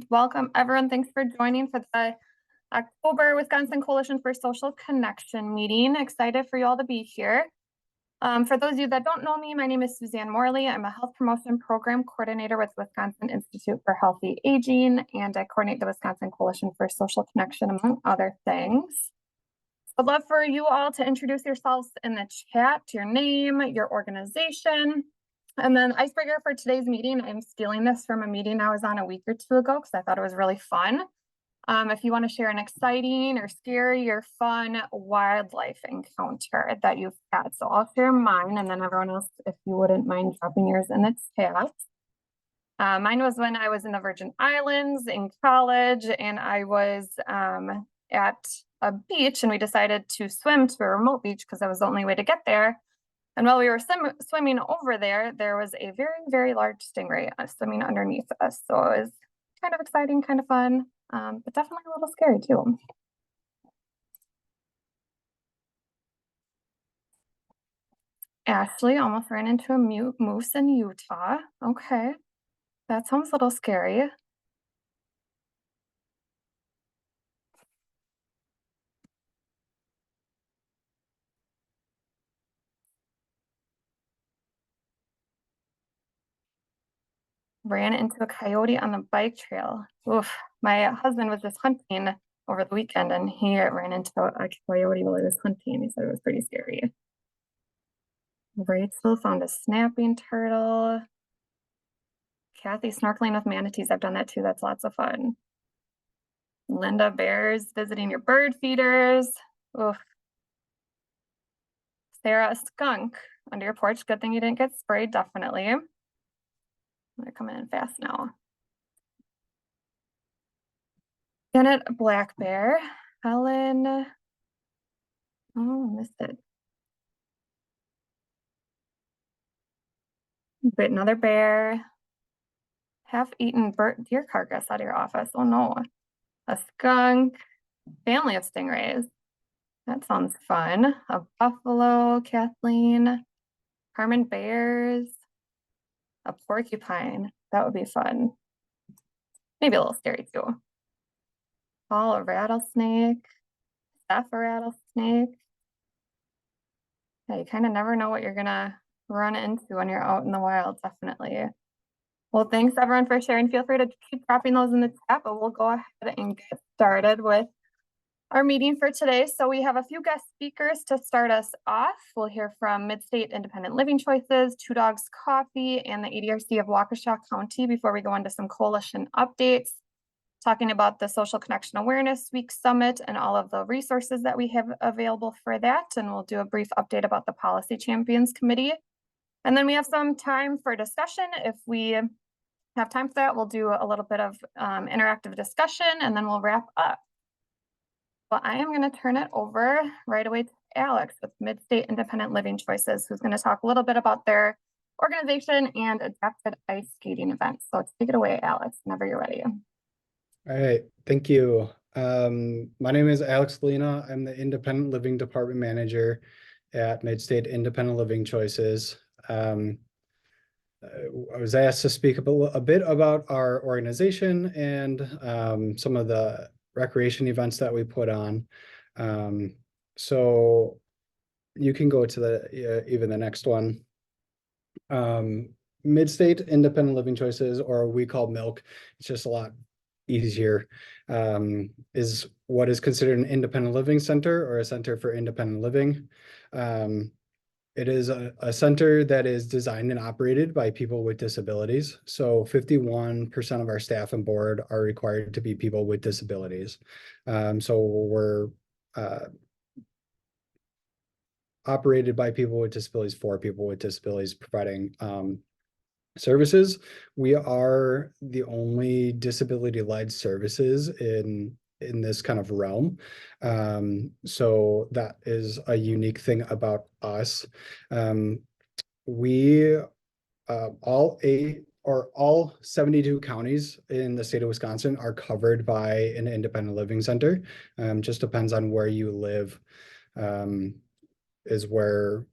Welcome, everyone. Thanks for joining for the October Wisconsin Coalition for Social Connection meeting. Excited for you all to be here. For those of you that don't know me, my name is Suzanne Morley. I'm a health promotion program coordinator with Wisconsin Institute for Healthy Aging, and I coordinate the Wisconsin Coalition for Social Connection, among other things. I'd love for you all to introduce yourselves in the chat, your name, your organization. And then icebreaker for today's meeting, I'm stealing this from a meeting I was on a week or two ago because I thought it was really fun. If you want to share an exciting or scary or fun wildlife encounter that you've had. So I'll share mine, and then everyone else, if you wouldn't mind dropping yours in the chat. Mine was when I was in the Virgin Islands in college, and I was at a beach, and we decided to swim to a remote beach because that was the only way to get there. And while we were swimming over there, there was a very, very large stingray swimming underneath us. So it was kind of exciting, kind of fun, but definitely a little scary too. Ashley almost ran into a moose in Utah. Okay, that sounds a little scary. Ran into a coyote on the bike trail. Oof, my husband was just hunting over the weekend and he ran into a coyote while he was hunting. He said it was pretty scary. Rachel found a snapping turtle. Kathy snorkeling with manatees. I've done that too. That's lots of fun. Linda, bears visiting your bird feeders. Oof. Sarah, a skunk under your porch. Good thing you didn't get sprayed, definitely. They're coming in fast now. Janet, a black bear. Helen, oh, missed it. But another bear. Half-eaten deer carcass out of your office. Oh no. A skunk. Family of stingrays. That sounds fun. A buffalo, Kathleen. Carmen bears. A porcupine. That would be fun. Maybe a little scary too. Paul, a rattlesnake. Steph, a rattlesnake. Yeah, you kind of never know what you're gonna run into when you're out in the wild, definitely. Well, thanks everyone for sharing. Feel free to keep dropping those in the chat, but we'll go ahead and get started with our meeting for today. So we have a few guest speakers to start us off. We'll hear from Midstate Independent Living Choices, Two Dogs Coffee, and the ADRC of Waukesha County before we go into some coalition updates, talking about the Social Connection Awareness Week Summit and all of the resources that we have available for that. And we'll do a brief update about the Policy Champions Committee. And then we have some time for discussion. If we have time for that, we'll do a little bit of interactive discussion and then we'll wrap up. Well, I am going to turn it over right away to Alex with Midstate Independent Living Choices, who's going to talk a little bit about their organization and adapted ice skating events. So take it away, Alex, whenever you're ready. All right, thank you. My name is Alex Lena. I'm the Independent Living Department Manager at Midstate Independent Living Choices. I was asked to speak a bit about our organization and some of the recreation events that we put on. So you can go to the even the next one. Midstate Independent Living Choices, or we call MILK, it's just a lot easier, is what is considered an independent living center or a center for independent living. It is a center that is designed and operated by people with disabilities. So 51% of our staff and board are required to be people with disabilities. So we're operated by people with disabilities for people with disabilities, providing services. We are the only disability-led services in this kind of realm. So that is a unique thing about us. We all 72 counties in the state of Wisconsin are covered by an independent living center. Just depends on where you live, is where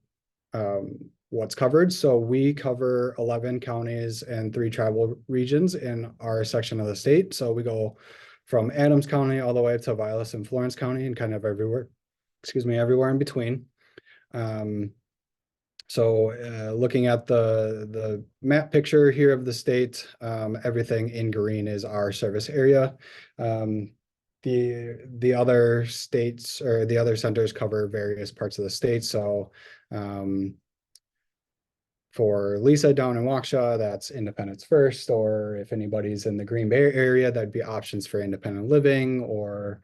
what's covered. So we cover 11 counties and 3 tribal regions in our section of the state. So we go from Adams County all the way up to Vilas and Florence County and kind of everywhere, everywhere in between. So looking at the map picture here of the state, everything in green is our service area. The other states or the other centers cover various parts of the state. So for Lisa down in Waukesha, that's Independence First, or if anybody's in the Green Bay area, that'd be options for independent living or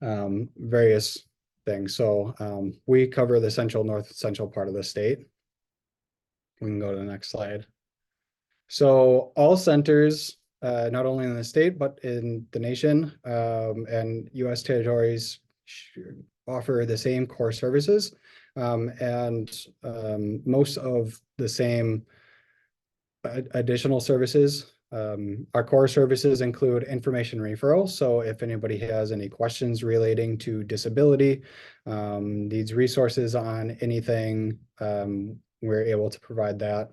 various things. So we cover the north central part of the state. We can go to the next slide. So all centers, not only in the state, but in the nation and US territories offer the same core services and most of the same additional services. Our core services include information referral. So if anybody has any questions relating to disability, needs resources on anything, we're able to provide that.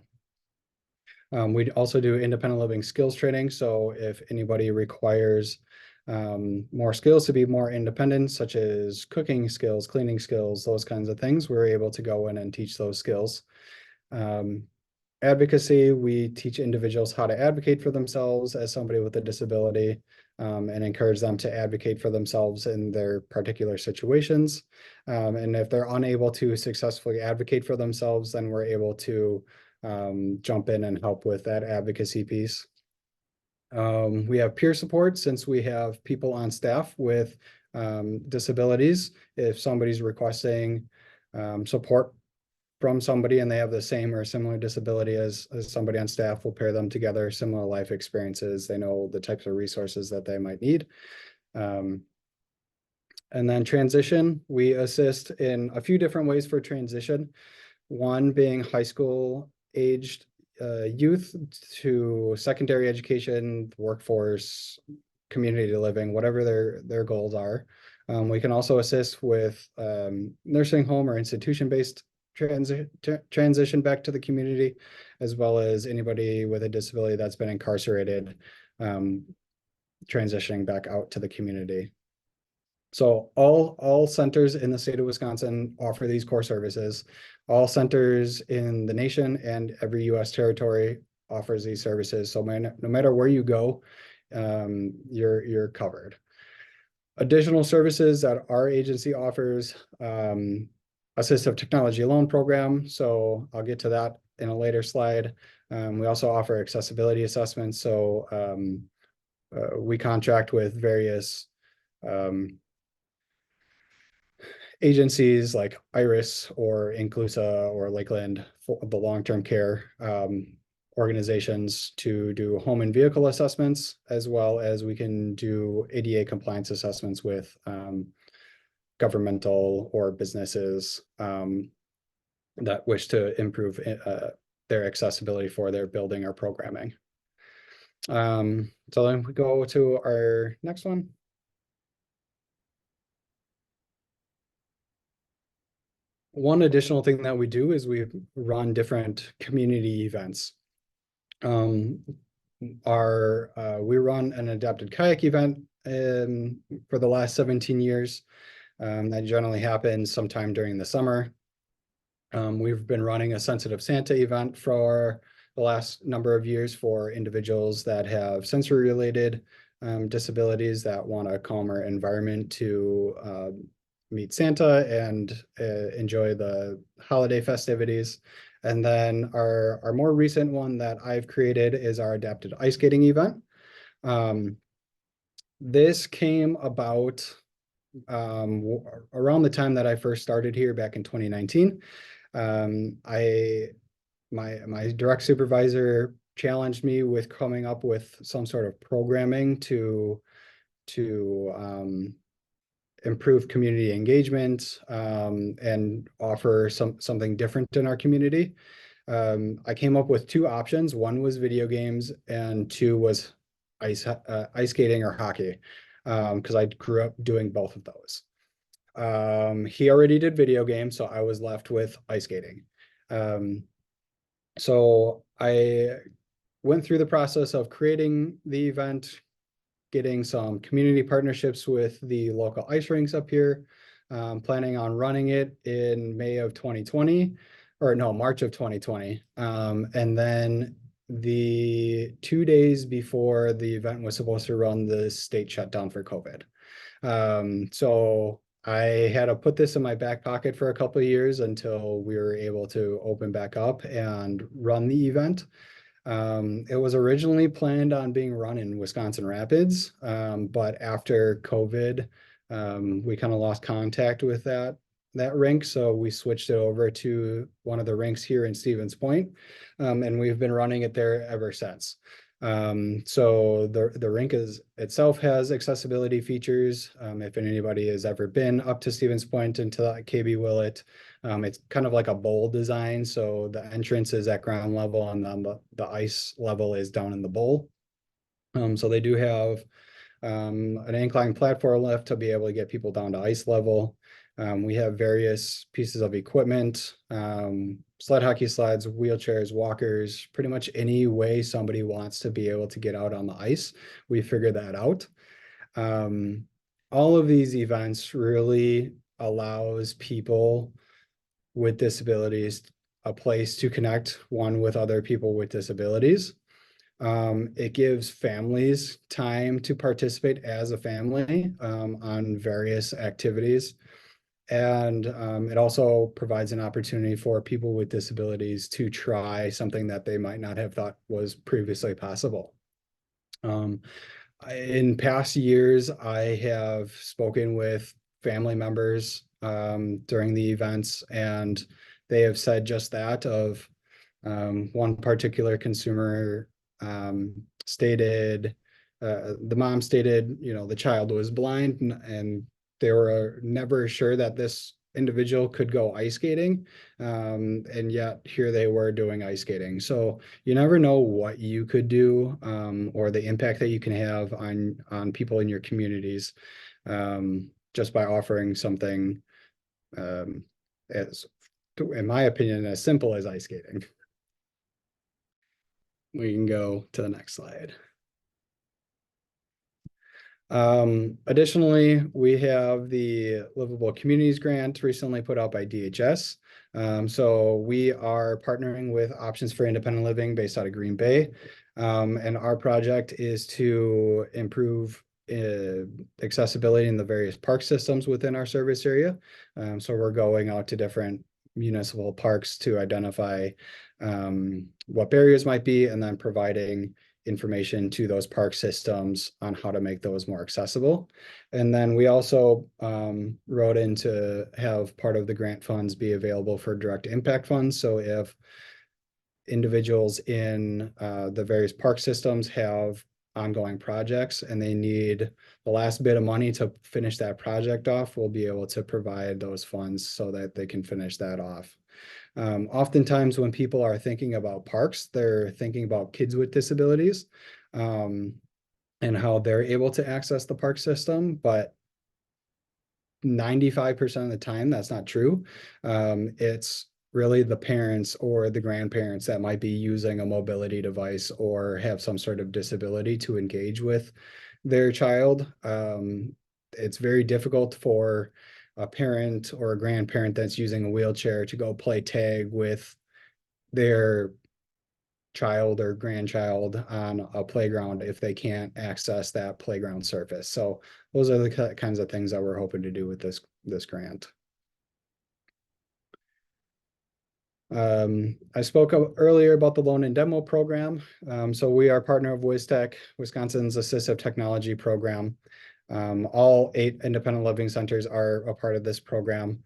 We also do independent living skills training. So if anybody requires more skills to be more independent, such as cooking skills, cleaning skills, those kinds of things, we're able to go in and teach those skills. Advocacy, we teach individuals how to advocate for themselves as somebody with a disability and encourage them to advocate for themselves in their particular situations. And if they're unable to successfully advocate for themselves, then we're able to jump in and help with that advocacy piece. We have peer support since we have people on staff with disabilities. If somebody's requesting support from somebody and they have the same or similar disability as somebody on staff, we'll pair them together, similar life experiences. They know the types of resources that they might need. And then transition, we assist in a few different ways for transition. One being high school aged youth to secondary education, workforce, community living, whatever their goals are. We can also assist with nursing home or institution-based transition back to the community, as well as anybody with a disability that's been incarcerated, transitioning back out to the community. So all centers in the state of Wisconsin offer these core services. All centers in the nation and every US territory offers these services. So no matter where you go, you're covered. Additional services that our agency offers, assistive technology loan program. So I'll get to that in a later slide. We also offer accessibility assessments. So we contract with various agencies like IRIS or Inclusa or Lakeland for the long-term care organizations to do home and vehicle assessments, as well as we can do ADA compliance assessments with governmental or businesses that wish to improve their accessibility for their building or programming. So then we go to our next one. One additional thing that we do is we run different community events. We run an adapted kayak event for the last 17 years. That generally happens sometime during the summer. We've been running a Sensitive Santa event for the last number of years for individuals that have sensory-related disabilities that want a calmer environment to meet Santa and enjoy the holiday festivities. And then our more recent one that I've created is our adapted ice skating event. This came about around the time that I first started here back in 2019. My direct supervisor challenged me with coming up with some sort of programming to improve community engagement and offer something different in our community. I came up with 2 options. One was video games and 2 was ice skating or hockey, because I grew up doing both of those. He already did video games, so I was left with ice skating. So I went through the process of creating the event, getting some community partnerships with the local ice rinks up here. Planning on running it in May of 2020, or no, March of 2020. And then the 2 days before the event was supposed to run, the state shut down for COVID. So I had to put this in my back pocket for a couple of years until we were able to open back up and run the event. It was originally planned on being run in Wisconsin Rapids, but after COVID, we kind of lost contact with that rink, so we switched it over to one of the rinks here in Stevens Point, and we've been running it there ever since. So the rink itself has accessibility features. If anybody has ever been up to Stevens Point into that KB Willett, it's kind of like a bowl design. So the entrance is at ground level and then the ice level is down in the bowl. So they do have an incline platform lift to be able to get people down to ice level. We have various pieces of equipment, sled hockey sleds, wheelchairs, walkers, pretty much any way somebody wants to be able to get out on the ice. We figured that out. All of these events really allows people with disabilities a place to connect one with other people with disabilities. It gives families time to participate as a family on various activities. And it also provides an opportunity for people with disabilities to try something that they might not have thought was previously possible. In past years, I have spoken with family members during the events, and they have said just that of one particular consumer stated, the mom stated, the child was blind and they were never sure that this individual could go ice skating. And yet here they were doing ice skating. So you never know what you could do or the impact that you can have on people in your communities just by offering something as, in my opinion, as simple as ice skating. We can go to the next slide. Additionally, we have the Livable Communities Grant recently put out by DHS. So we are partnering with Options for Independent Living based out of Green Bay. And our project is to improve accessibility in the various park systems within our service area. So we're going out to different municipal parks to identify what barriers might be, and then providing information to those park systems on how to make those more accessible. And then we also wrote in to have part of the grant funds be available for direct impact funds. So if individuals in the various park systems have ongoing projects and they need the last bit of money to finish that project off, we'll be able to provide those funds so that they can finish that off. Oftentimes when people are thinking about parks, they're thinking about kids with disabilities and how they're able to access the park system, but 95% of the time that's not true. It's really the parents or the grandparents that might be using a mobility device or have some sort of disability to engage with their child. It's very difficult for a parent or a grandparent that's using a wheelchair to go play tag with their child or grandchild on a playground if they can't access that playground surface. So those are the kinds of things that we're hoping to do with this grant. I spoke earlier about the loan and demo program. So we are partner of WisTech, Wisconsin's assistive technology program. All 8 independent living centers are a part of this program.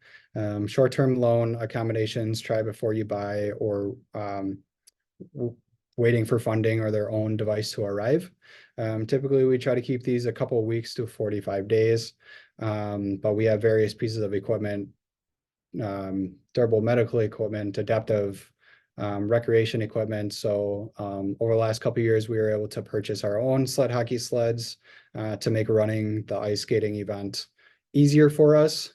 Short-term loan accommodations, try before you buy, or waiting for funding or their own device to arrive. Typically, we try to keep these a couple of weeks to 45 days, but we have various pieces of equipment, durable medical equipment, adaptive recreation equipment. So over the last couple of years, we were able to purchase our own sled hockey sleds to make running the ice skating event easier for us.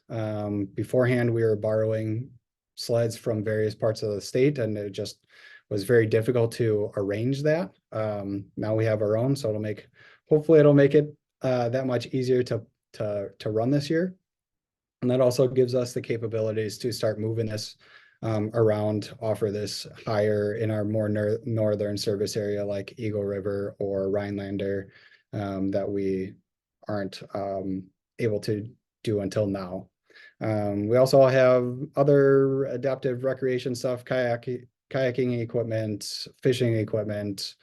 Beforehand, we were borrowing sleds from various parts of the state, and it just was very difficult to arrange that. Now we have our own, so hopefully it'll make it that much easier to run this year. And that also gives us the capabilities to start moving this around, offer this higher in our more northern service area like Eagle River or Rhinelander that we aren't able to do until now. We also have other adaptive recreation stuff, kayaking equipment, fishing equipment,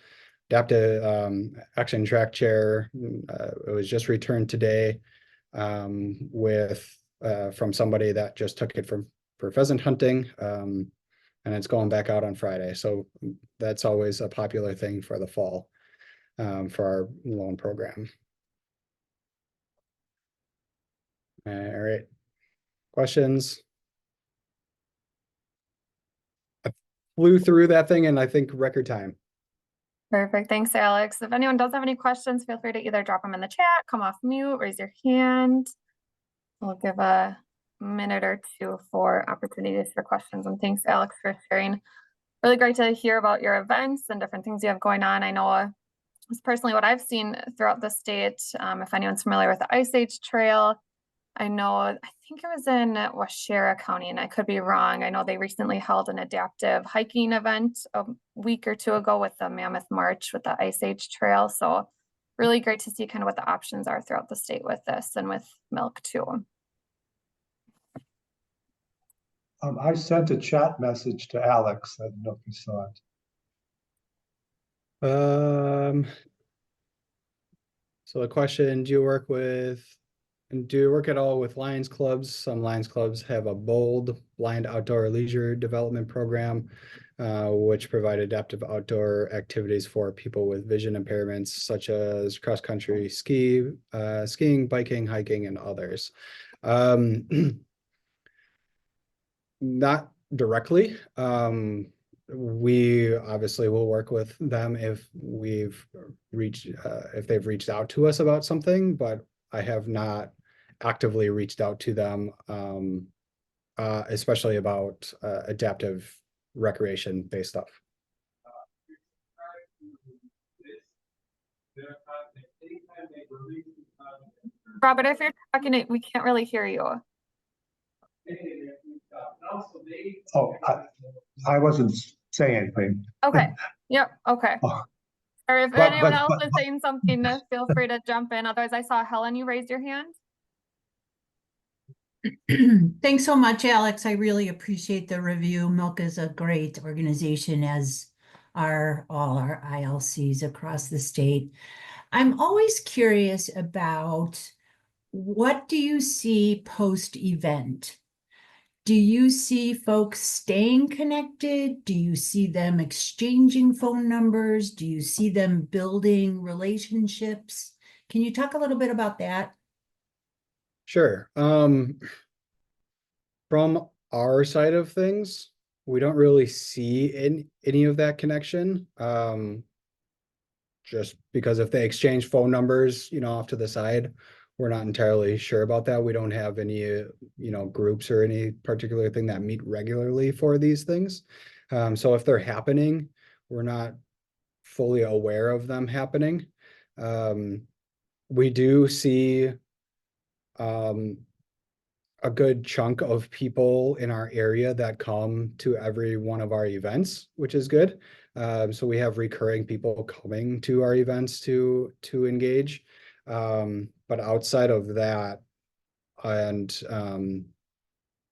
adaptive action track chair. It was just returned today with from somebody that just took it for pheasant hunting, and it's going back out on Friday. So that's always a popular thing for the fall for our loan program. All right, questions? I flew through that thing in I think record time. Perfect. Thanks, Alex. If anyone does have any questions, feel free to either drop them in the chat, come off mute, raise your hand. We'll give a minute or two for opportunities for questions. And thanks, Alex, for sharing. Really great to hear about your events and different things you have going on. I know it's personally what I've seen throughout the state. If anyone's familiar with the Ice Age Trail, I think it was in Waushara County, and I could be wrong. I know they recently held an adaptive hiking event a week or two ago with the Mammoth March with the Ice Age Trail. So really great to see kind of what the options are throughout the state with this and with Milk too. I sent a chat message to Alex. I don't know if you saw it. So the question, do you work at all with Lions clubs? Some Lions clubs have a BOLD, Blind Outdoor Leisure Development Program, which provide adaptive outdoor activities for people with vision impairments, such as cross-country skiing, biking, hiking, and others. Not directly. We obviously will work with them if they've reached out to us about something, but I have not actively reached out to them, especially about adaptive recreation-based stuff. Robert, if you're talking, we can't really hear you. Oh, I wasn't saying anything. Okay. Yep. Okay. Oh. Or if But- anyone but- else but- is saying something, feel free to jump in. Otherwise, I saw Helen, you raised your hand. Thanks so much, Alex. I really appreciate the review. Milk is a great organization, as are all our ILCs across the state. I'm always curious about, what do you see post-event? Do you see folks staying connected? Do you see them exchanging phone numbers? Do you see them building relationships? Can you talk a little bit about that? Sure. From our side of things, we don't really see any of that connection. Just because if they exchange phone numbers, off to the side, we're not entirely sure about that. We don't have any, groups or any particular thing that meet regularly for these things. So if they're happening, we're not fully aware of them happening. We do see a good chunk of people in our area that come to every one of our events, which is good. So we have recurring people coming to our events to engage. But outside of that, and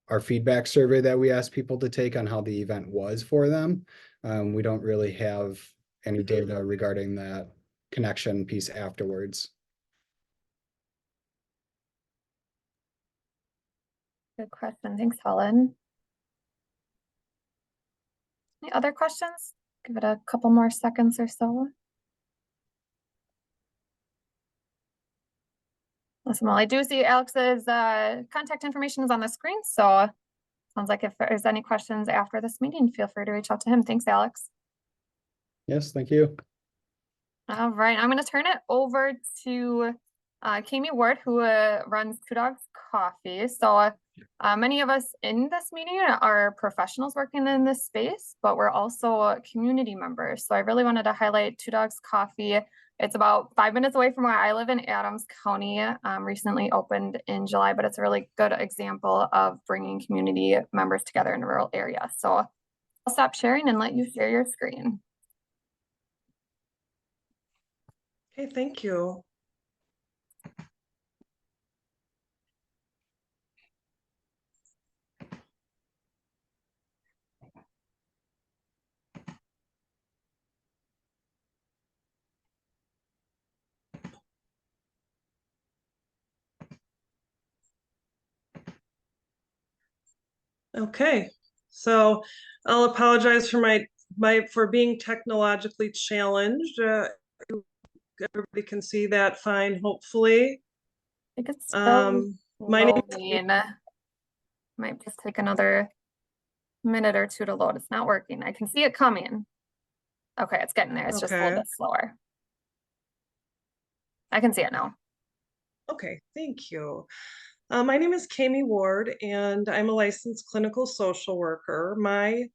our feedback survey that we asked people to take on how the event was for them, we don't really have any data regarding that connection piece afterwards. Good question. Thanks, Helen. Any other questions? Give it a couple more seconds or so. Awesome. Well, I do see Alex's contact information is on the screen. So sounds like if there's any questions after this meeting, feel free to reach out to him. Thanks, Alex. Yes, thank you. All right, I'm going to turn it over to Kami Ward, who runs Two Dogs Coffee. So Many of us in this meeting are professionals working in this space, but we're also community members. So I really wanted to highlight Two Dogs Coffee. It's about 5 minutes away from where I live in Adams County, recently opened in July, but it's a really good example of bringing community members together in a rural area. So I'll stop sharing and let you share your screen. Okay, thank you. Okay, so I'll apologize for for being technologically challenged. Everybody can see that fine, hopefully. I think it's still My name is loading. Might just take another minute or two to load. It's not working. I can see it coming. Okay, it's getting there. It's just a little Okay. bit slower. I can see it now. Okay, thank you. My name is Kami Ward, and I'm a licensed clinical social worker. My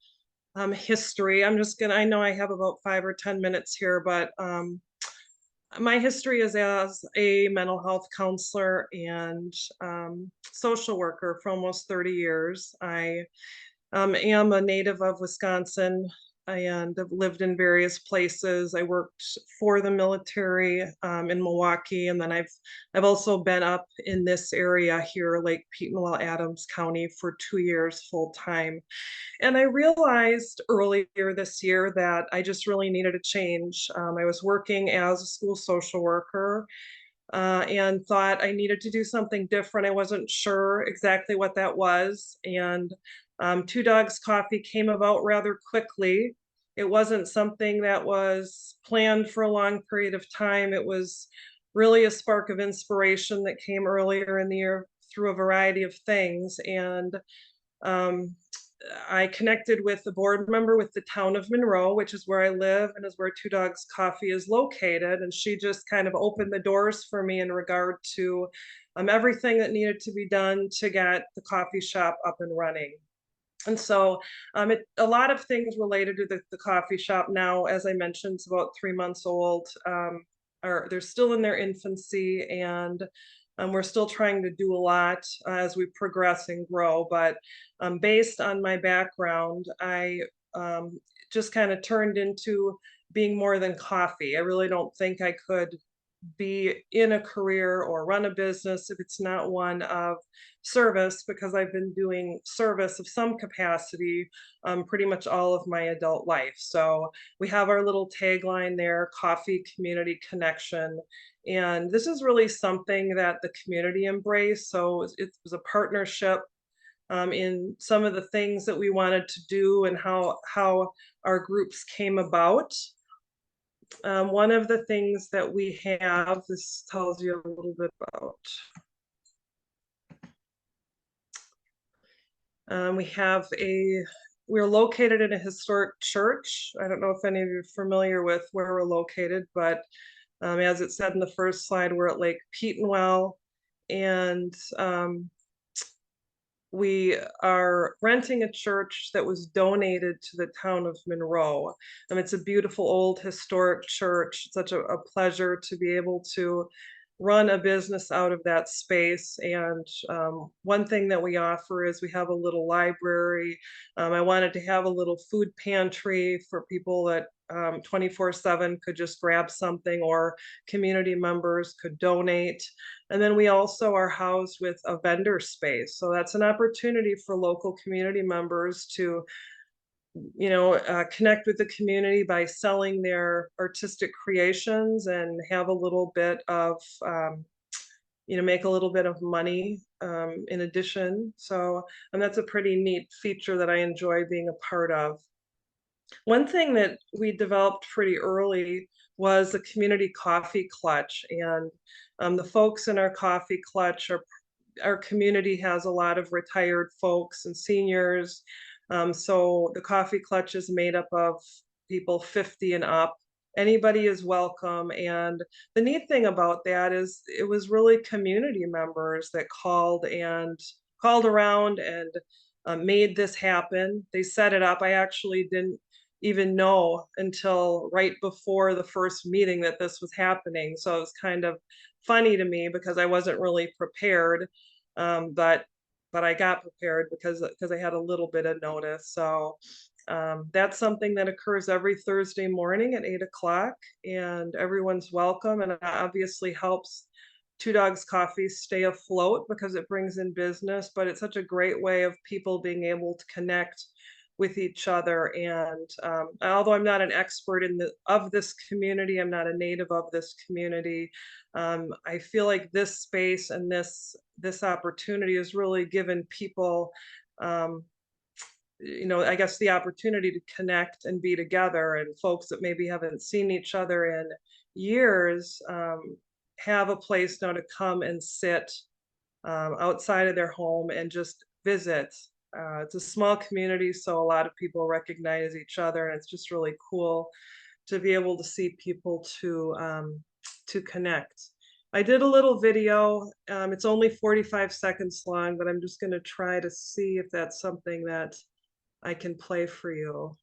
history, I know I have about 5 or 10 minutes here, but my history is as a mental health counselor and social worker for almost 30 years. I am a native of Wisconsin and have lived in various places. I worked for the military in Milwaukee, and then I've also been up in this area here, Lake Petenwell, Adams County, for 2 years full time. And I realized earlier this year that I just really needed a change. I was working as a school social worker and thought I needed to do something different. I wasn't sure exactly what that was. And Two Dogs Coffee came about rather quickly. It wasn't something that was planned for a long period of time. It was really a spark of inspiration that came earlier in the year through a variety of things. And um, I connected with the board member with the town of Monroe, which is where I live and is where Two Dogs Coffee is located. And she just kind of opened the doors for me in regard to everything that needed to be done to get the coffee shop up and running. And so a lot of things related to the coffee shop now, as I mentioned, it's about 3 months old. They're still in their infancy, and we're still trying to do a lot as we progress and grow. But based on my background, I just kind of turned into being more than coffee. I really don't think I could be in a career or run a business if it's not one of service, because I've been doing service of some capacity pretty much all of my adult life. So we have our little tagline there, coffee, community, connection. And this is really something that the community embraced. So it was a partnership in some of the things that we wanted to do and how our groups came about. One of the things that we have, this tells you a little bit about. We're located in a historic church. I don't know if any of you are familiar with where we're located, but as it said in the first slide, we're at Lake Petenwell, and we are renting a church that was donated to the town of Monroe. It's a beautiful old historic church. It's such a pleasure to be able to run a business out of that space. And one thing that we offer is we have a little library. I wanted to have a little food pantry for people that 24/7 could just grab something, or community members could donate. And then we also are housed with a vendor space. So that's an opportunity for local community members to connect with the community by selling their artistic creations and have a little bit of make a little bit of money in addition. So, and that's a pretty neat feature that I enjoy being a part of. One thing that we developed pretty early was the community coffee clutch. And the folks in our coffee clutch our community has a lot of retired folks and seniors. So the coffee clutch is made up of people 50 and up. Anybody is welcome. And the neat thing about that is it was really community members that called and called around and made this happen. They set it up. I actually didn't even know until right before the first meeting that this was happening. So it was kind of funny to me because I wasn't really prepared. But I got prepared because I had a little bit of notice. So that's something that occurs every Thursday morning at 8 o'clock, and everyone's welcome. And it obviously helps Two Dogs Coffee stay afloat because it brings in business, but it's such a great way of people being able to connect with each other. And although I'm not an expert of this community, I'm not a native of this community, I feel like this space and this opportunity has really given people, I guess, the opportunity to connect and be together, and folks that maybe haven't seen each other in years have a place now to come and sit outside of their home and just visit. It's a small community, so a lot of people recognize each other, and it's just really cool to be able to see people to connect. I did a little video. It's only 45 seconds long, but I'm just going to try to see if that's something that I can play for you.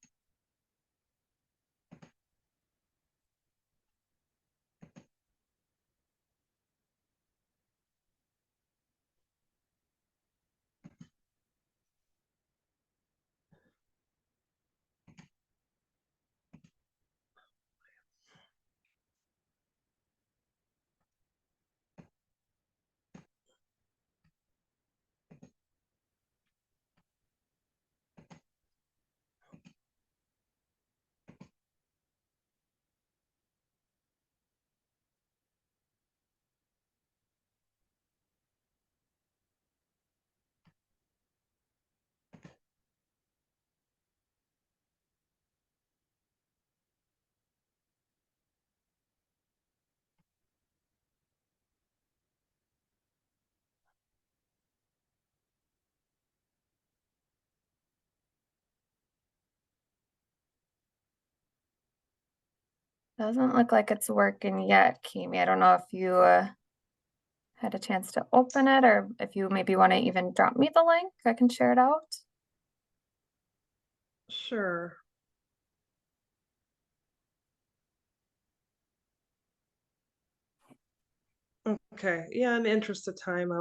Doesn't look like it's working yet, Kimi. I don't know if you had a chance to open it, or if you maybe want to even drop me the link, I can share it out. Sure. Okay. Yeah, in the interest of time,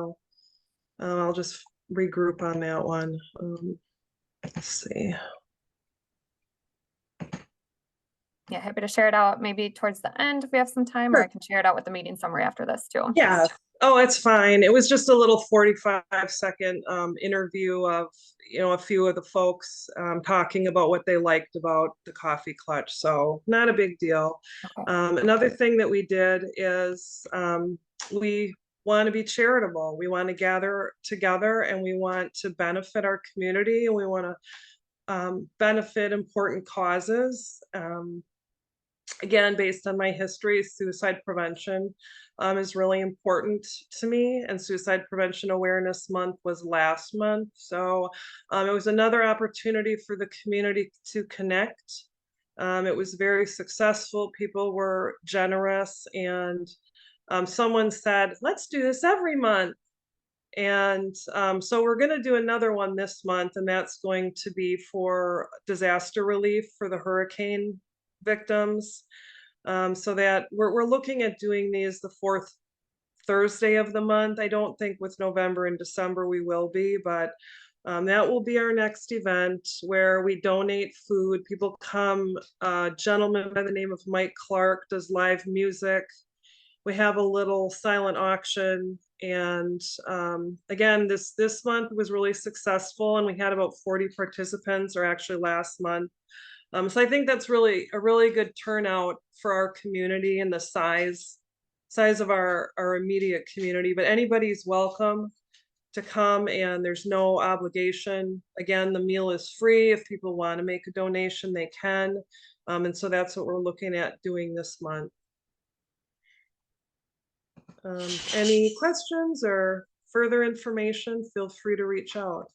I'll just regroup on that one. Let's see. Yeah, happy to share it out maybe towards the end if we have some time, or I Sure. can share it out with the meeting summary after this too. Yeah. Oh, it's fine. It was just a little 45-second interview of, a few of the folks talking about what they liked about the Coffee Clutch. So not a big deal. Okay. Another thing that we did is we want to be charitable. We want to gather together and we want to benefit our community, and we want to benefit important causes. Again, based on my history, suicide prevention is really important to me, and Suicide Prevention Awareness Month was last month. So it was another opportunity for the community to connect. It was very successful. People were generous, and someone said, let's do this every month. And so we're going to do another one this month, and that's going to be for disaster relief for the hurricane victims. So that we're looking at doing these the fourth Thursday of the month. I don't think with November and December we will be, but that will be our next event where we donate food. People come. A gentleman by the name of Mike Clark does live music. We have a little silent auction, and again, this month was really successful, and we had about 40 participants, or actually last month. So I think that's really a really good turnout for our community and the size of our immediate community. But anybody's welcome to come, and there's no obligation. Again, the meal is free. If people want to make a donation, they can. And so that's what we're looking at doing this month. Any questions or further information, feel free to reach out.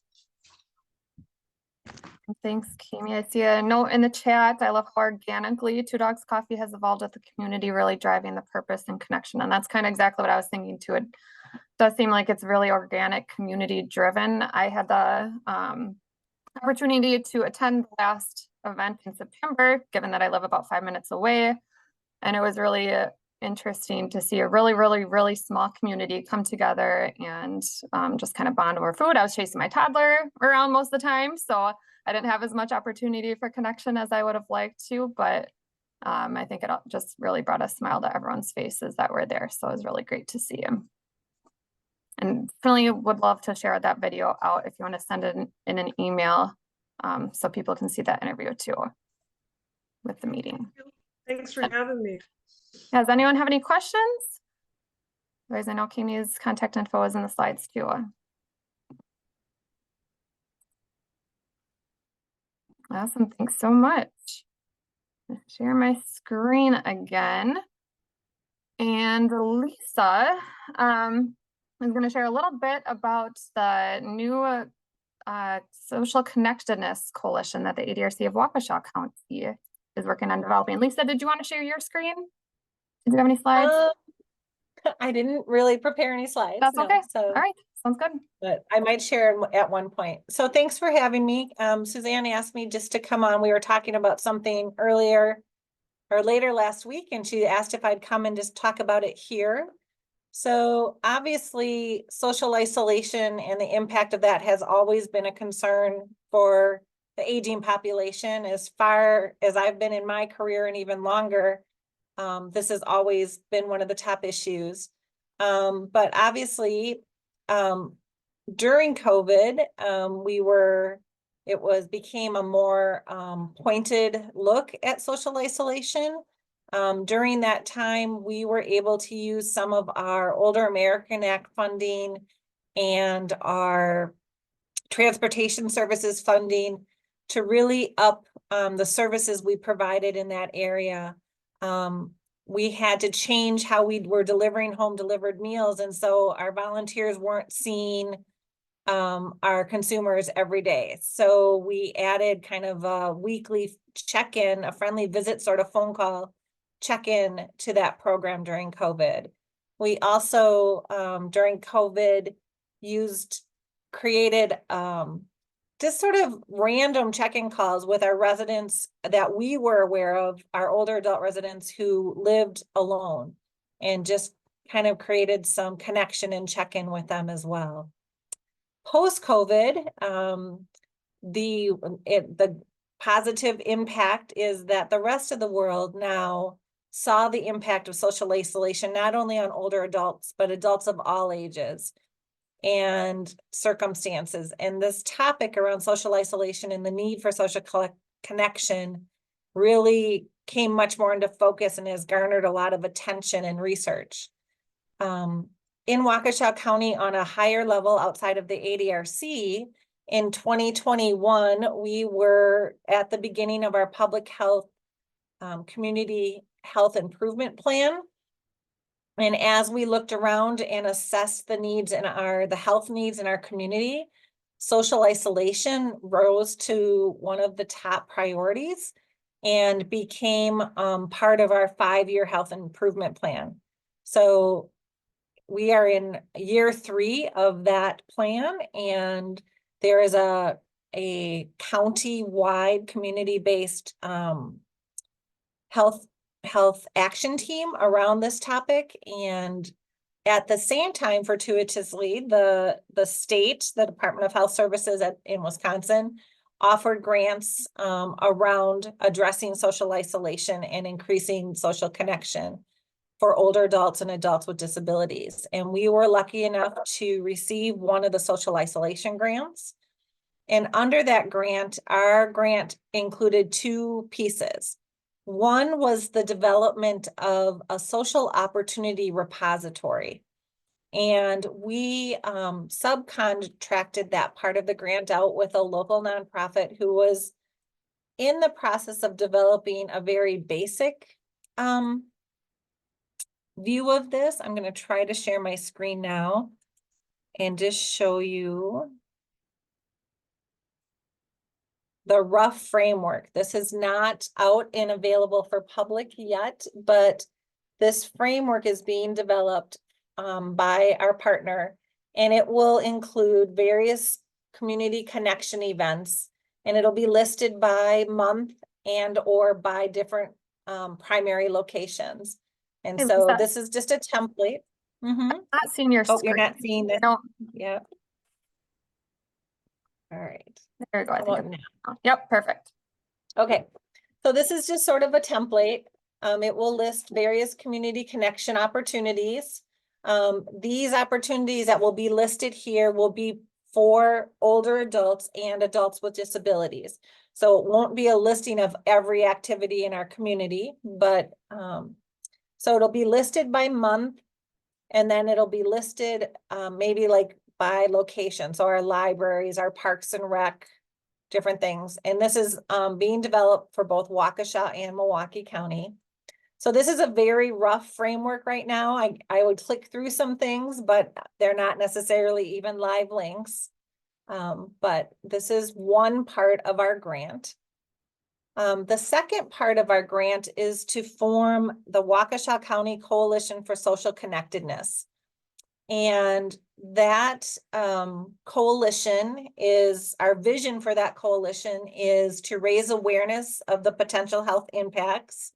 Thanks, Kimi. I see a note in the chat. I love how organically Two Dogs Coffee has evolved with the community, really driving the purpose and connection. And that's kind of exactly what I was thinking too. It does seem like it's really organic, community driven. I had the opportunity to attend the last event in September, given that I live about 5 minutes away. And it was really interesting to see a really small community come together and just kind of bond over food. I was chasing my toddler around most of the time, so I didn't have as much opportunity for connection as I would have liked to, but I think it just really brought a smile to everyone's faces that were there. So it was really great to see him. And definitely would love to share that video out if you want to send it in an email so people can see that interview too with the meeting. Thanks for having me. Does anyone have any questions? Otherwise, I know Kimi's contact info is in the slides too. Awesome, thanks so much. Share my screen again. And Lisa is going to share a little bit about the new social connectedness coalition that the ADRC of Waukesha County is working on developing. Lisa, did you want to share your screen? Did you have any slides? I didn't really prepare any slides. That's no, okay. So, all right, sounds good. but I might share at one point. So thanks for having me. Suzanne asked me just to come on. We were talking about something earlier or later last week, and she asked if I'd come and just talk about it here. So obviously, social isolation and the impact of that has always been a concern for the aging population. As far as I've been in my career and even longer, this has always been one of the top issues. But obviously, during COVID, became a more pointed look at social isolation. During that time, we were able to use some of our Older American Act funding and our transportation services funding to really up the services we provided in that area. We had to change how we were delivering home delivered meals. And so our volunteers weren't seeing our consumers every day. So we added kind of a weekly check-in, a friendly visit sort of phone call check-in to that program during COVID. We also, during COVID, created just sort of random check-in calls with our residents that we were aware of, our older adult residents who lived alone, and just kind of created some connection and check-in with them as well. Post-COVID, the positive impact is that the rest of the world now saw the impact of social isolation, not only on older adults, but adults of all ages and circumstances. And this topic around social isolation and the need for social connection really came much more into focus and has garnered a lot of attention and research. In Waukesha County, on a higher level outside of the ADRC, in 2021, we were at the beginning of our public health community health improvement plan. And as we looked around and assessed the needs in the health needs in our community, social isolation rose to one of the top priorities and became part of our 5-year health improvement plan. So we are in year 3 of that plan, and there is a county-wide community-based health action team around this topic. And at the same time, fortuitously, the state, the Department of Health Services in Wisconsin, offered grants around addressing social isolation and increasing social connection for older adults and adults with disabilities. And we were lucky enough to receive one of the social isolation grants. And under that grant, our grant included 2 pieces. One was the development of a social opportunity repository. And we subcontracted that part of the grant out with a local nonprofit who was in the process of developing a very basic view of this. I'm going to try to share my screen now and just show you the rough framework. This is not out and available for public yet, but this framework is being developed by our partner, and it will include various community connection events, and it'll be listed by month and or by different primary locations. And Hey, so Lisa. this is just a template. Not seeing your Oh, screen. you're not seeing this? No, Yeah. All right. there you go. I How think about now? Yep, perfect. Okay, so this is just sort of a template. It will list various community connection opportunities. These opportunities that will be listed here will be for older adults and adults with disabilities. So it won't be a listing of every activity in our community, but so it'll be listed by month, and then it'll be listed maybe like by location. So our libraries, our parks and rec, different things. And this is being developed for both Waukesha and Milwaukee County. So this is a very rough framework right now. I would click through some things, but they're not necessarily even live links. But this is one part of our grant. The second part of our grant is to form the Waukesha County Coalition for Social Connectedness. And that coalition is, our vision for that coalition is to raise awareness of the potential health impacts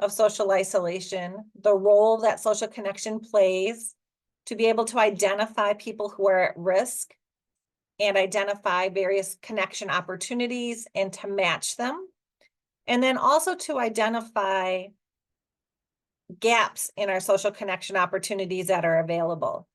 of social isolation, the role that social connection plays, to be able to identify people who are at risk and identify various connection opportunities and to match them. And then also to identify gaps in our social connection opportunities that are available.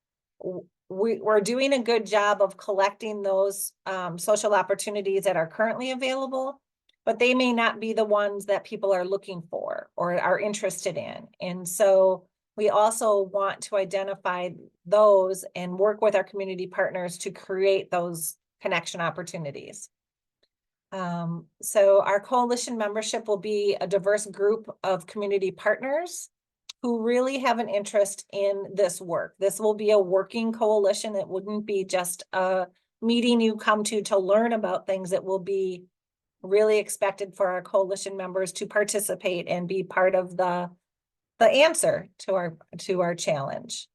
We're doing a good job of collecting those social opportunities that are currently available, but they may not be the ones that people are looking for or are interested in. And so we also want to identify those and work with our community partners to create those connection opportunities. So our coalition membership will be a diverse group of community partners who really have an interest in this work. This will be a working coalition. It wouldn't be just a meeting you come to learn about things. It will be really expected for our coalition members to participate and be part of the answer to our challenge.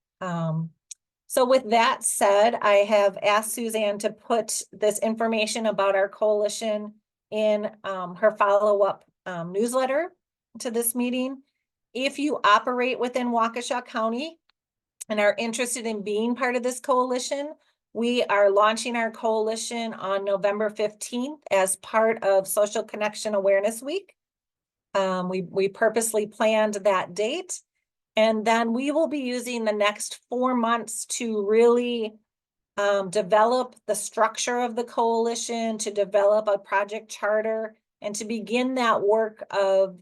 So with that said, I have asked Suzanne to put this information about our coalition in her follow-up newsletter to this meeting. If you operate within Waukesha County and are interested in being part of this coalition, we are launching our coalition on November 15th as part of Social Connection Awareness Week. We purposely planned that date. And then we will be using the next 4 months to really develop the structure of the coalition, to develop a project charter, and to begin that work of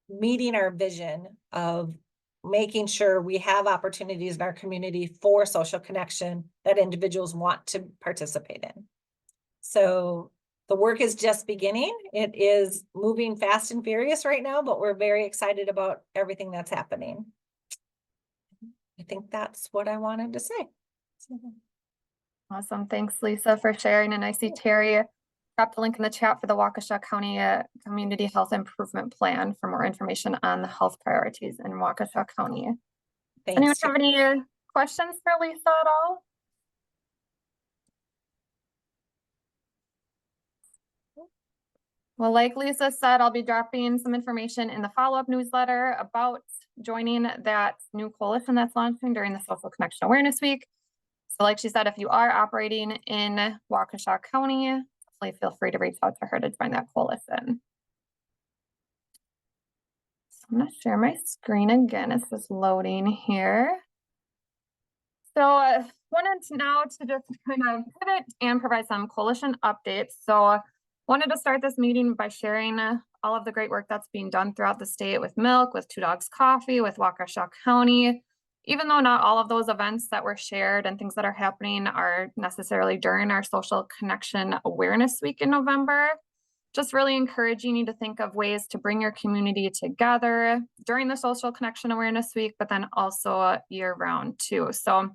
meeting our vision of making sure we have opportunities in our community for social connection that individuals want to participate in. So the work is just beginning. It is moving fast and furious right now, but we're very excited about everything that's happening. I think that's what I wanted to say. Awesome. Thanks, Lisa, for sharing. And I see Terry dropped the link in the chat for the Waukesha County Community Health Improvement Plan for more information on the health priorities in Waukesha County. Anyone Thanks. have any questions for Lisa at all? Well, like Lisa said, I'll be dropping some information in the follow-up newsletter about joining that new coalition that's launching during the Social Connection Awareness Week. So like she said, if you are operating in Waukesha County, definitely feel free to reach out to her to join that coalition. So I'm going to share my screen again. It's just loading here. So I wanted to now to just kind of pivot and provide some coalition updates. So wanted to start this meeting by sharing all of the great work that's being done throughout the state with Milk, with Two Dogs Coffee, with Waukesha County. Even though not all of those events that were shared and things that are happening are necessarily during our Social Connection Awareness Week in November, just really encouraging you to think of ways to bring your community together during the Social Connection Awareness Week, but then also year round too. So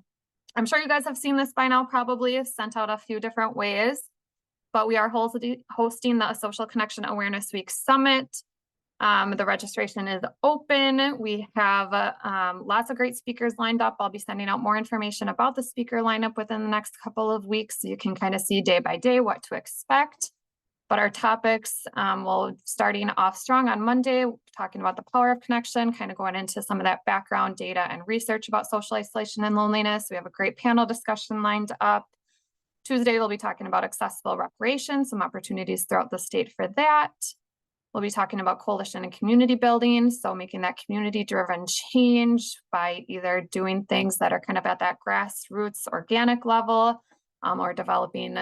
I'm sure you guys have seen this by now, probably sent out a few different ways. but we are hosting the Social Connection Awareness Week Summit. The registration is open. We have lots of great speakers lined up. I'll be sending out more information about the speaker lineup within the next couple of weeks, so you can kind of see day by day what to expect. But our topics will starting off strong on Monday, talking about the power of connection, kind of going into some of that background data and research about social isolation and loneliness. We have a great panel discussion lined up. Tuesday, we'll be talking about accessible recreation, some opportunities throughout the state for that. We'll be talking about coalition and community building, so making that community-driven change by either doing things that are kind of at that grassroots organic level, or developing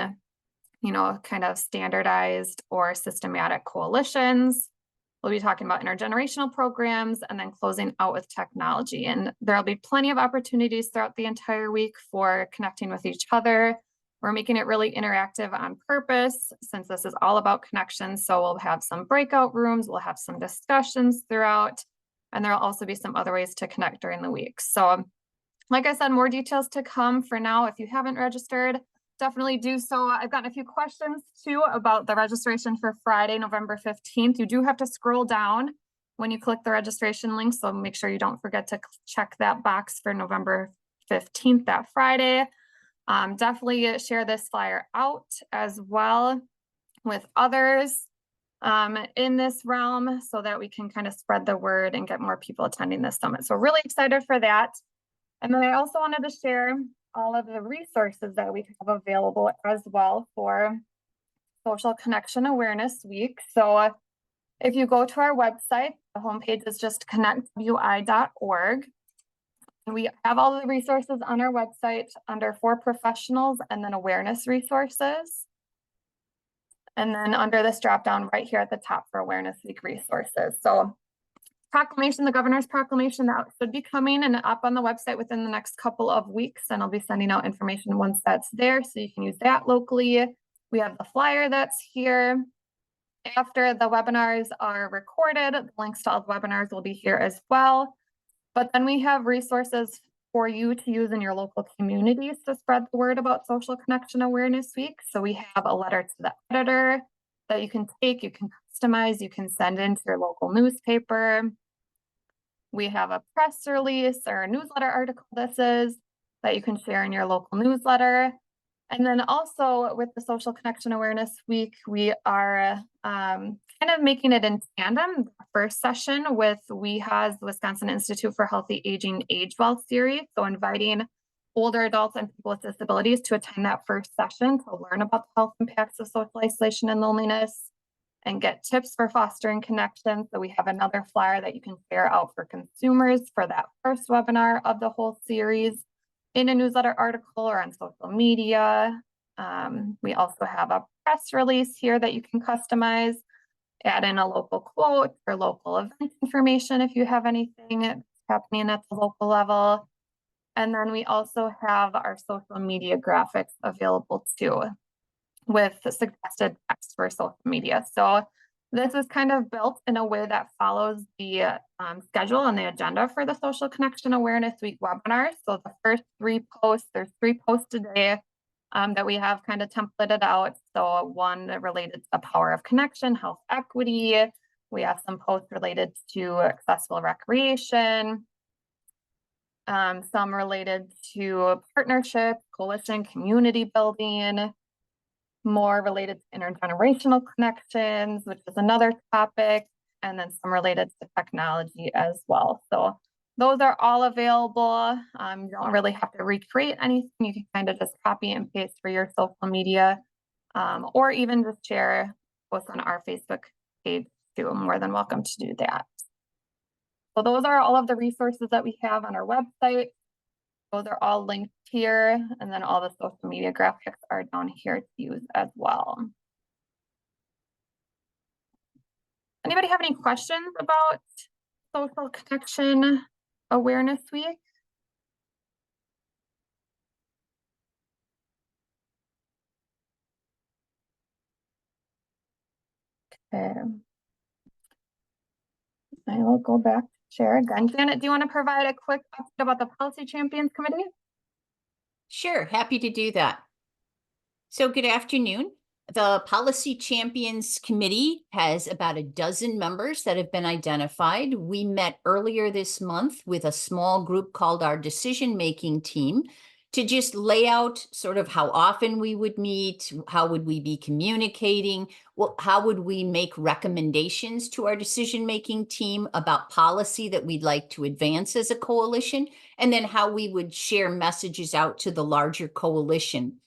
kind of standardized or systematic coalitions. We'll be talking about intergenerational programs and then closing out with technology. And there'll be plenty of opportunities throughout the entire week for connecting with each other. We're making it really interactive on purpose since this is all about connections. So we'll have some breakout rooms, we'll have some discussions throughout, and there'll also be some other ways to connect during the week. So like I said, more details to come. For now, if you haven't registered, definitely do so. I've gotten a few questions too about the registration for Friday, November 15th. You do have to scroll down when you click the registration link, so make sure you don't forget to check that box for November 15th, that Friday. Definitely share this flyer out as well with others in this realm so that we can kind of spread the word and get more people attending this summit. So really excited for that. And then I also wanted to share all of the resources that we have available as well for Social Connection Awareness Week. So if you go to our website, the homepage is just connectwi.org. We have all the resources on our website under for professionals and then awareness resources. And then under this drop down right here at the top for Awareness Week resources. So proclamation, the governor's proclamation, that should be coming and up on the website within the next couple of weeks. And I'll be sending out information once that's there, so you can use that locally. We have the flyer that's here. After the webinars are recorded, the links to all the webinars will be here as well. But then we have resources for you to use in your local communities to spread the word about Social Connection Awareness Week. So we have a letter to the editor that you can take, you can customize, you can send into your local newspaper. We have a press release or a newsletter article that you can share in your local newsletter. And then also with the Social Connection Awareness Week, we are kind of making it in tandem. The first session with WIHA's Wisconsin Institute for Healthy Aging Age Well series. So inviting older adults and people with disabilities to attend that first session to learn about the health impacts of social isolation and loneliness and get tips for fostering connections. So we have another flyer that you can share out for consumers for that first webinar of the whole series in a newsletter article or on social media. We also have a press release here that you can customize, add in a local quote or local event information if you have anything happening at the local level. And then we also have our social media graphics available too, with suggested text for social media. So this is kind of built in a way that follows the schedule and the agenda for the Social Connection Awareness Week webinar. So the first 3 posts, there's 3 posts today that we have kind of templated out. So one related to the power of connection, health equity. We have some posts related to accessible recreation. Some related to partnership, coalition, community building, more related to intergenerational connections, which is another topic, and then some related to technology as well. So those are all available. You don't really have to recreate anything. You can kind of just copy and paste for your social media, or even just share posts on our Facebook page too. I'm more than welcome to do that. So those are all of the resources that we have on our website. Those are all linked here, and then all the social media graphics are down here to use as well. Anybody have any questions about Social Connection Awareness Week? Okay. I will go back to share again. Janet, do you want to provide a quick update about the Policy Champions Committee? Sure, happy to do that. So good afternoon. The Policy Champions Committee has about a dozen members that have been identified. We met earlier this month with a small group called our decision-making team to just lay out sort of how often we would meet, how would we be communicating, how would we make recommendations to our decision-making team about policy that we'd like to advance as a coalition, and then how we would share messages out to the larger coalition.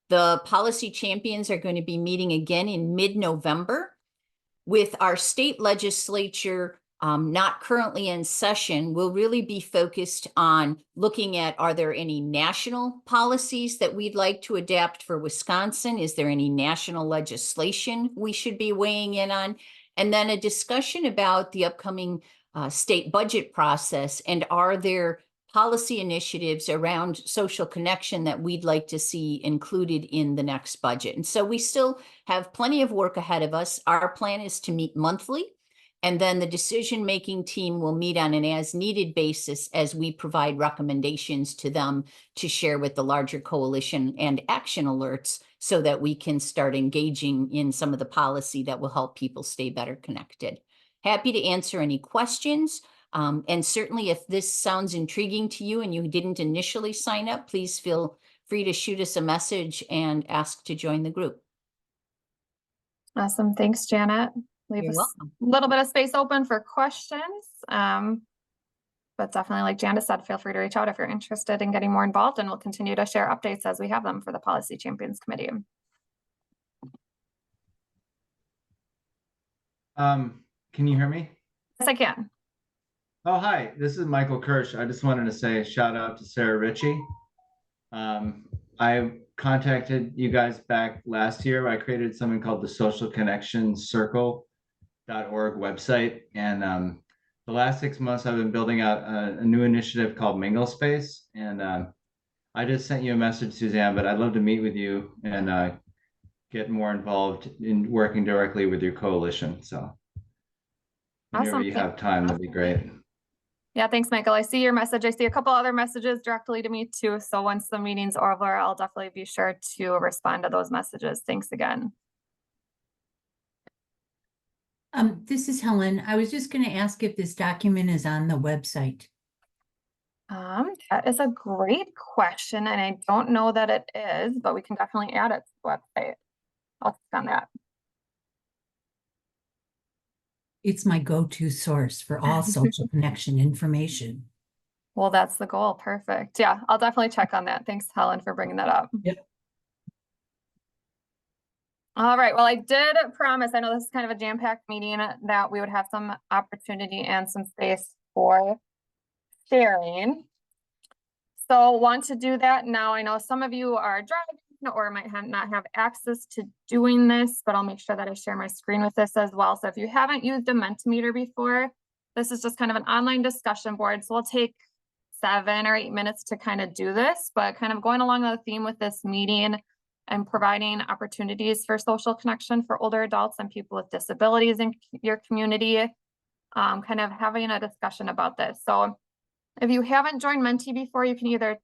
The policy champions are going to be meeting again in mid-November. With our state legislature not currently in session, we'll really be focused on looking at, are there any national policies that we'd like to adapt for Wisconsin? Is there any national legislation we should be weighing in on? And then a discussion about the upcoming state budget process, and are there policy initiatives around social connection that we'd like to see included in the next budget. And so we still have plenty of work ahead of us. Our plan is to meet monthly, and then the decision-making team will meet on an as-needed basis as we provide recommendations to them to share with the larger coalition and action alerts so that we can start engaging in some of the policy that will help people stay better connected. Happy to answer any questions. And certainly if this sounds intriguing to you and you didn't initially sign up, please feel free to shoot us a message and ask to join the group. Awesome. Thanks, Janet. Leave You're a welcome. little bit of space open for questions. But definitely, like Janet said, feel free to reach out if you're interested in getting more involved, and we'll continue to share updates as we have them for the Policy Champions Committee. Can you hear me? Yes, I can. Oh, hi, this is Michael Kirsch. I just wanted to say a shout out to Sarah Ritchie. I contacted you guys back last year. I created something called the Social Connection Circle.org website. And the last 6 months, I've been building out a new initiative called Mingle Space. And I just sent you a message, Suzanne, but I'd love to meet with you and get more involved in working directly with your coalition. So whenever Awesome. you have time, that'd be great. Yeah, thanks, Michael. I see your message. I see a couple other messages directly to me too. So once the meeting's over, I'll definitely be sure to respond to those messages. Thanks again. This is Helen. I was just going to ask if this document is on the website. That is a great question, and I don't know that it is, but we can definitely add it to the website. I'll check on that. It's my go-to source for all social connection information. Well, that's the goal. Perfect. Yeah, I'll definitely check on that. Thanks, Helen, for bringing that up. Yep. All right. Well, I did promise, I know this is kind of a jam-packed meeting, that we would have some opportunity and some space for sharing. So want to do that now. I know some of you are driving or might not have access to doing this, but I'll make sure that I share my screen with this as well. So if you haven't used a Mentimeter before, this is just kind of an online discussion board. So we'll take 7 or 8 minutes to kind of do this, but kind of going along the theme with this meeting and providing opportunities for social connection for older adults and people with disabilities in your community, kind of having a discussion about this. So if you haven't joined Menti before, you can either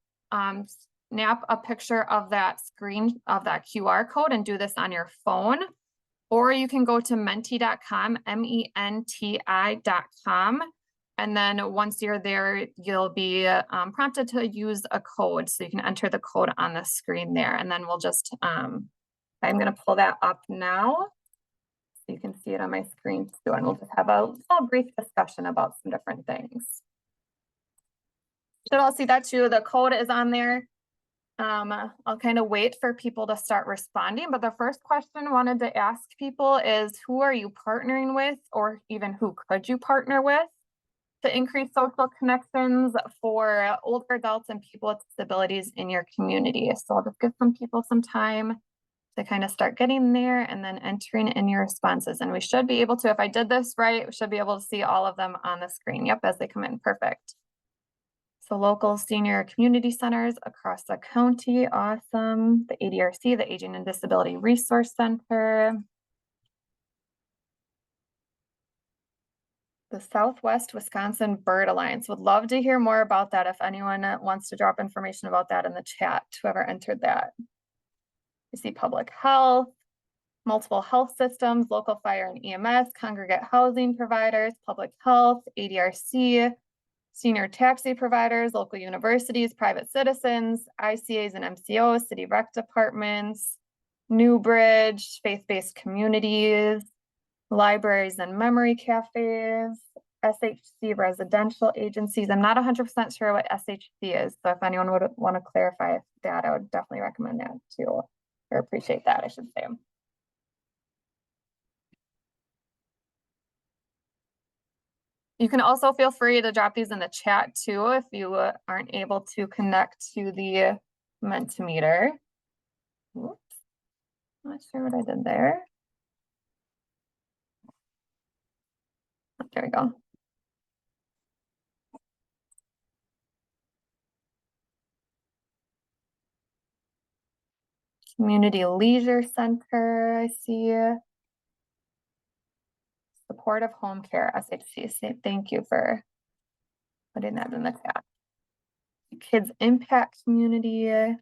snap a picture of that screen of that QR code and do this on your phone, or you can go to menti.com, MENTI.com. And then once you're there, you'll be prompted to use a code. So you can enter the code on the screen there. And then we'll just, I'm going to pull that up now so you can see it on my screen too. And we'll just have a little brief discussion about some different things. Should all see that too. The code is on there. I'll kind of wait for people to start responding, but the first question I wanted to ask people is, who are you partnering with, or even who could you partner with to increase social connections for older adults and people with disabilities in your community? So I'll just give some people some time to kind of start getting there and then entering in your responses. And we should be able to, if I did this right, we should be able to see all of them on the screen. Yep, as they come in. Perfect. So local senior community centers across the county. Awesome. The ADRC, the Aging and Disability Resource Center. The Southwest Wisconsin Bird Alliance. Would love to hear more about that if anyone wants to drop information about that in the chat, whoever entered that. You see public health, multiple health systems, local fire and EMS, congregate housing providers, public health, ADRC, senior taxi providers, local universities, private citizens, ICAs and MCOs, city rec departments, Newbridge, faith-based communities, libraries and memory cafes, SHC residential agencies. I'm not 100% sure what SHC is, so if anyone would want to clarify that, I would definitely recommend that too, or appreciate that, I should say. You can also feel free to drop these in the chat too if you aren't able to connect to the Mentimeter. Oops, not sure what I did there. Oh, there we go. Community Leisure Center, I see. Supportive Home Care, SHC. Thank you for putting that in the chat. Kids Impact Community,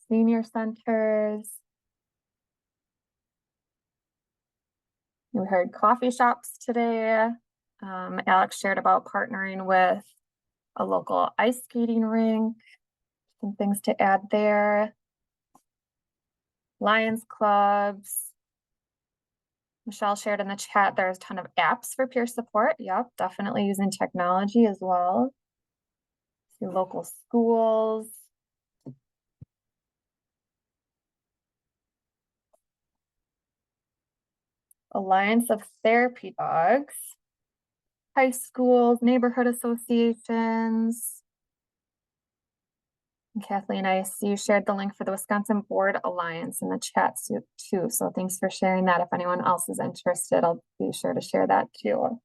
senior centers. We heard coffee shops today. Alex shared about partnering with a local ice skating rink. Some things to add there. Lions clubs. Michelle shared in the chat, there's a ton of apps for peer support. Yep, definitely using technology as well. See local schools. Alliance of Therapy Dogs. High schools, neighborhood associations. And Kathleen, I see you shared the link for the Wisconsin Board Alliance in the chat too. So thanks for sharing that. If anyone else is interested, I'll be sure to share that too.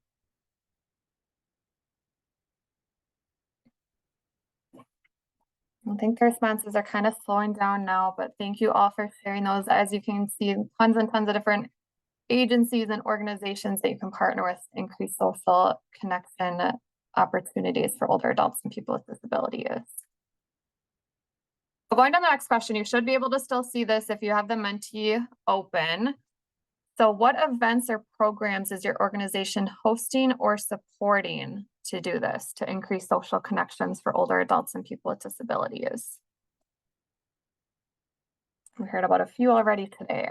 I think the responses are kind of slowing down now, but thank you all for sharing those. As you can see, tons and tons of different agencies and organizations that you can partner with to increase social connection opportunities for older adults and people with disabilities. Going to the next question, you should be able to still see this if you have the Menti open. So what events or programs is your organization hosting or supporting to do this, to increase social connections for older adults and people with disabilities? We heard about a few already today.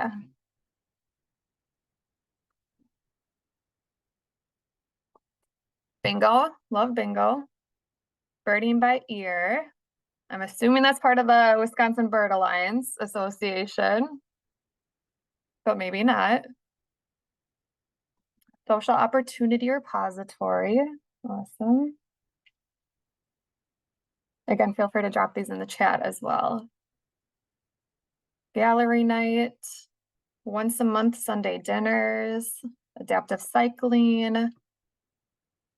Bingo, love bingo. Birding by ear. I'm assuming that's part of the Wisconsin Bird Alliance Association, but maybe not. Social opportunity repository. Awesome. Again, feel free to drop these in the chat as well. Gallery night, once a month Sunday dinners, adaptive cycling,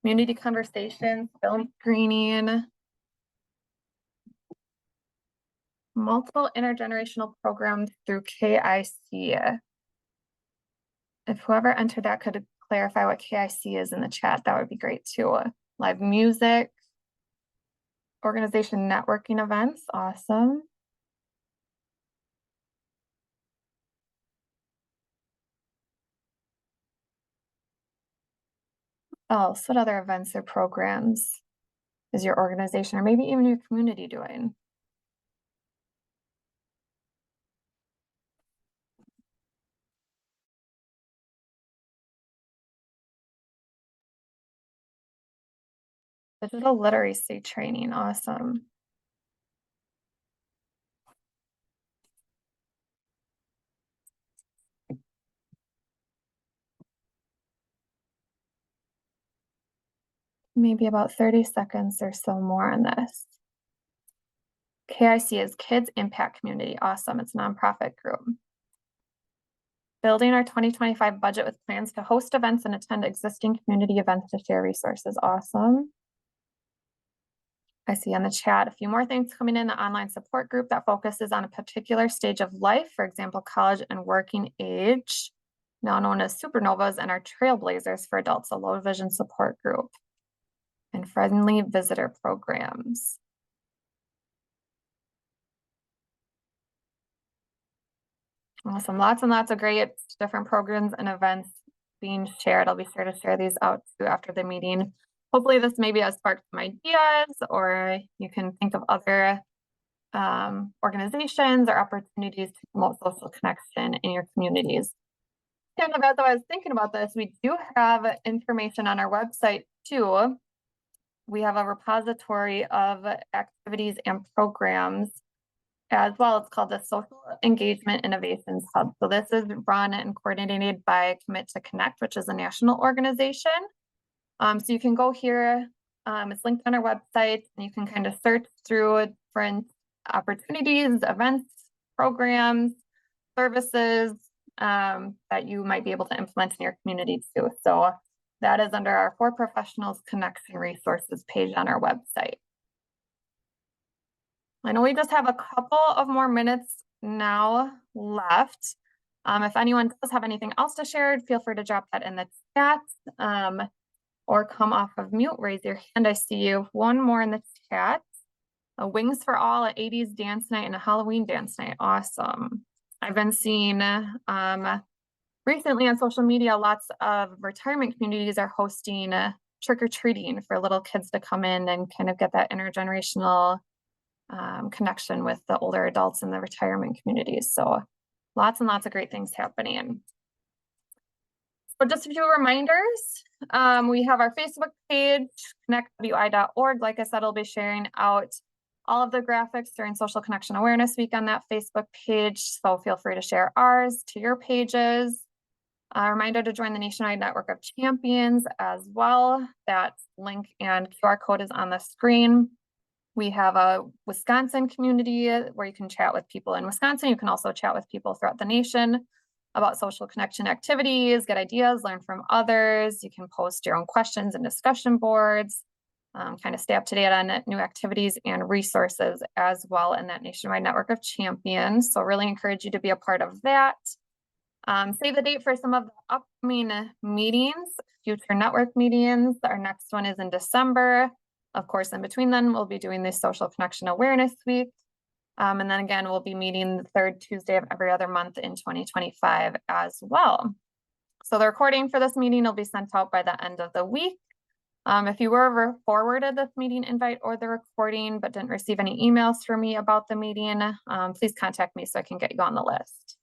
community conversations, film screening, multiple intergenerational programs through KIC. If whoever entered that could clarify what KIC is in the chat, that would be great too. Live music, organization networking events, awesome. Else, what other events or programs is your organization or maybe even your community doing? Digital literacy training, awesome. Maybe about 30 seconds or so more on this. KIC is Kids Impact Community, awesome, it's a nonprofit group. Building our 2025 budget with plans to host events and attend existing community events to share resources, awesome. I see on the chat a few more things coming in. The online support group that focuses on a particular stage of life, for example, college and working age, now known as Supernovas, and our Trailblazers for adults, a low vision support group, and friendly visitor programs. Awesome. Lots and lots of great different programs and events being shared. I'll be sure to share these out too after the meeting. Hopefully this maybe has sparked some ideas, or you can think of other organizations or opportunities to promote social connection in your communities. Kind of as I was thinking about this, we do have information on our website too. We have a repository of activities and programs as well. It's called the Social Engagement Innovations Hub. So this is run and coordinated by Commit to Connect, which is a national organization. So you can go here, it's linked on our website, and you can kind of search through different opportunities, events, programs, services that you might be able to implement in your community too. So that is under our For Professionals Connection Resources page on our website. I know we just have a couple of more minutes now left. If anyone does have anything else to share, feel free to drop that in the chat or come off of mute, raise your hand. I see you. One more in the chat. A Wings for All, an 80s dance night and a Halloween dance night. Awesome. I've been seeing recently on social media, lots of retirement communities are hosting trick-or-treating for little kids to come in and kind of get that intergenerational connection with the older adults in the retirement communities. So lots and lots of great things happening. So just a few reminders. We have our Facebook page, connectwi.org. Like I said, I'll be sharing out all of the graphics during Social Connection Awareness Week on that Facebook page. So feel free to share ours to your pages. A reminder to join the Nationwide Network of Champions as well. That link and QR code is on the screen. We have a Wisconsin community where you can chat with people in Wisconsin. You can also chat with people throughout the nation about social connection activities, get ideas, learn from others. You can post your own questions and discussion boards, kind of stay up to date on new activities and resources as well in that Nationwide Network of Champions. So really encourage you to be a part of that. Save the date for some of the upcoming meetings, future network meetings. Our next one is in December. Of course, in between then, we'll be doing the Social Connection Awareness Week. And then again, we'll be meeting the third Tuesday of every other month in 2025 as well. So the recording for this meeting will be sent out by the end of the week. If you were forwarded this meeting invite or the recording, but didn't receive any emails from me about the meeting, please contact me so I can get you on the list.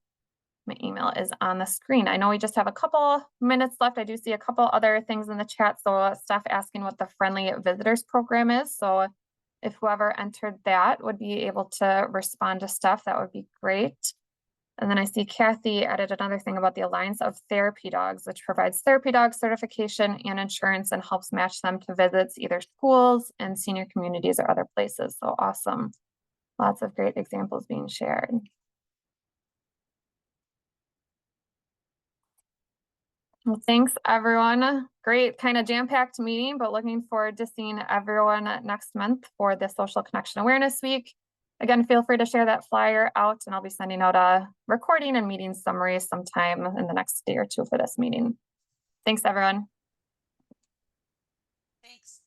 My email is on the screen. I know we just have a couple minutes left. I do see a couple other things in the chat. So staff asking what the Friendly Visitors Program is. So if whoever entered that would be able to respond to stuff, that would be great. And then I see Kathy added another thing about the Alliance of Therapy Dogs, which provides therapy dog certification and insurance and helps match them to visits, either schools and senior communities or other places. So awesome. Lots of great examples being shared. Well, thanks everyone. Great kind of jam-packed meeting, but looking forward to seeing everyone next month for the Social Connection Awareness Week. Again, feel free to share that flyer out and I'll be sending out a recording and meeting summary sometime in the next day or two for this meeting. Thanks everyone. Thanks.